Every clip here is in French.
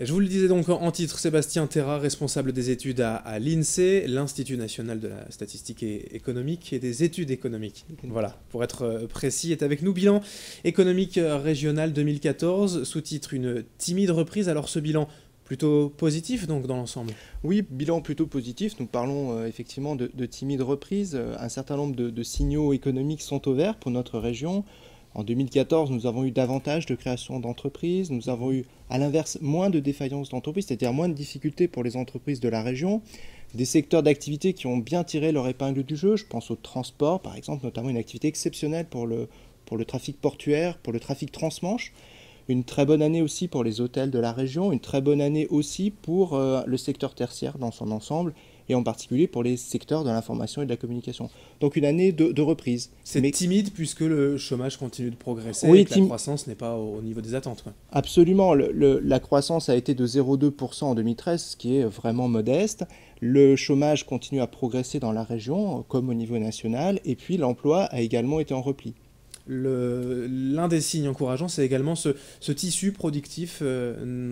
Je vous le disais donc en titre, Sébastien Terra, responsable des études à l'INSEE, l'Institut national de la statistique économique et des études économiques. Voilà, pour être précis, est avec nous. Bilan économique régional 2014, sous-titre une timide reprise. Alors ce bilan plutôt positif donc dans l'ensemble? Oui, bilan plutôt positif. Nous parlons effectivement de timide reprise. Un certain nombre de signaux économiques sont au vert pour notre région. En 2014, nous avons eu davantage de création d'entreprises, nous avons eu à l'inverse moins de défaillances d'entreprises, c'est-à-dire moins de difficultés pour les entreprises de la région, des secteurs d'activité qui ont bien tiré leur épingle du jeu, je pense au transport par exemple, notamment une activité exceptionnelle pour le trafic portuaire, pour le trafic transmanche, une très bonne année aussi pour les hôtels de la région, une très bonne année aussi pour le secteur tertiaire dans son ensemble, et en particulier pour les secteurs de l'information et de la communication. Donc une année de reprise. C'est timide puisque le chômage continue de progresser Oui, et que la croissance n'est pas au niveau des attentes, quoi. Absolument. La croissance a été de 0,2% en 2013, ce qui est vraiment modeste. Le chômage continue à progresser dans la région, comme au niveau national, et puis l'emploi a également été en repli. L'un des signes encourageants, c'est également ce tissu productif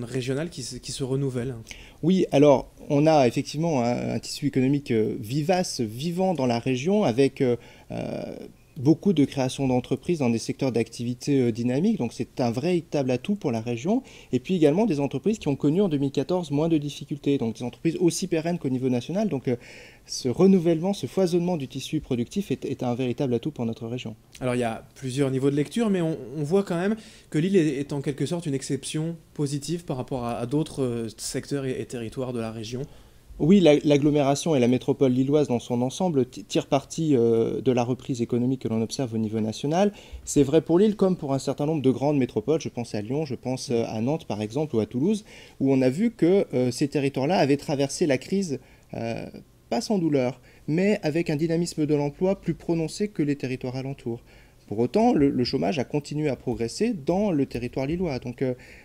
régional qui se renouvelle. Oui, alors on a effectivement un tissu économique vivace, vivant dans la région, avec beaucoup de création d'entreprises dans des secteurs d'activité dynamiques, donc c'est un véritable atout pour la région, et puis également des entreprises qui ont connu en 2014 moins de difficultés, donc des entreprises aussi pérennes qu'au niveau national, donc ce renouvellement, ce foisonnement du tissu productif est un véritable atout pour notre région. Alors il y a plusieurs niveaux de lecture, mais on voit quand même que l'île est en quelque sorte une exception positive par rapport à d'autres secteurs et territoires de la région. Oui, l'agglomération et la métropole lilloise dans son ensemble tirent parti de la reprise économique que l'on observe au niveau national. C'est vrai pour Lille comme pour un certain nombre de grandes métropoles. Je pense à Lyon, je pense à Nantes par exemple ou à Toulouse, où on a vu que ces territoires-là avaient traversé la crise pas sans douleur, mais avec un dynamisme de l'emploi plus prononcé que les territoires alentours. Pour autant, le chômage a continué à progresser dans le territoire lillois. Donc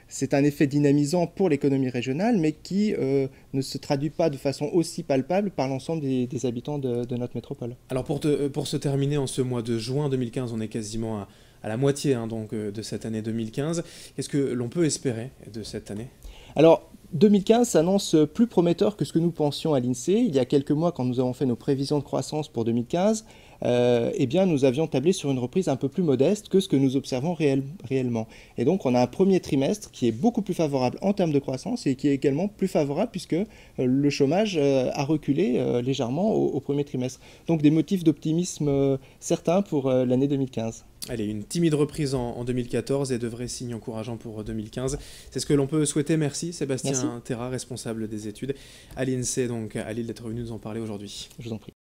c'est un effet dynamisant pour l'économie régionale, mais qui ne se traduit pas de façon aussi palpable par l'ensemble des habitants de notre métropole. Alors pour se terminer en ce mois de juin 2015, on est quasiment à la moitié donc, de cette année 2015. Qu'est-ce que l'on peut espérer de cette année? Alors, 2015 s'annonce plus prometteur que ce que nous pensions à l'INSEE. Il y a quelques mois, quand nous avons fait nos prévisions de croissance pour 2015, eh bien, nous avions tablé sur une reprise un peu plus modeste que ce que nous observons réellement. Et donc, on a un premier trimestre qui est beaucoup plus favorable en termes de croissance et qui est également plus favorable puisque le chômage a reculé légèrement au premier trimestre. Donc, des motifs d'optimisme certains pour l'année 2015. Allez, une timide reprise en 2014 et de vrais signes encourageants pour 2015. C'est ce que l'on peut souhaiter. Merci Sébastien Terra, responsable des études à l'INSEE, donc à Lille, d'être venu nous en parler aujourd'hui. Je vous en prie.